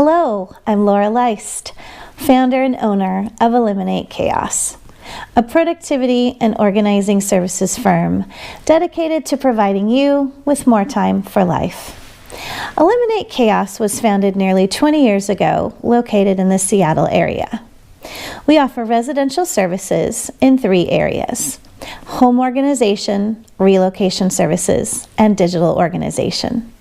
Hello, I'm Laura Leist, founder and owner of Eliminate Chaos, a productivity and organizing services firm dedicated to providing you with more time for life. Eliminate Chaos was founded nearly 20 years ago, located in the Seattle area. We offer residential services in 3 areas: home organization, relocation services, and digital organization.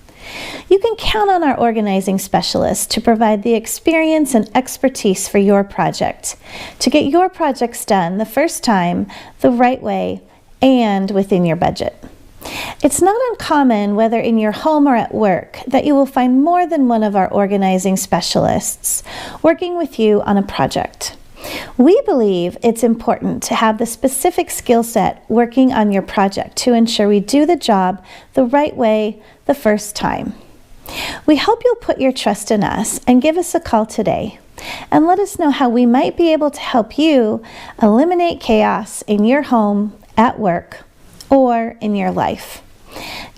You can count on our organizing specialists to provide the experience and expertise for your project, to get your projects done the first time, the right way, and within your budget. It's not uncommon, whether in your home or at work, that you will find more than one of our organizing specialists working with you on a project. We believe it's important to have the specific skill set working on your project to ensure we do the job the right way the first time. We hope you'll put your trust in us and give us a call today and let us know how we might be able to help you eliminate chaos in your home, at work, or in your life.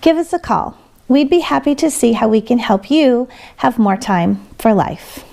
Give us a call. We'd be happy to see how we can help you have more time for life.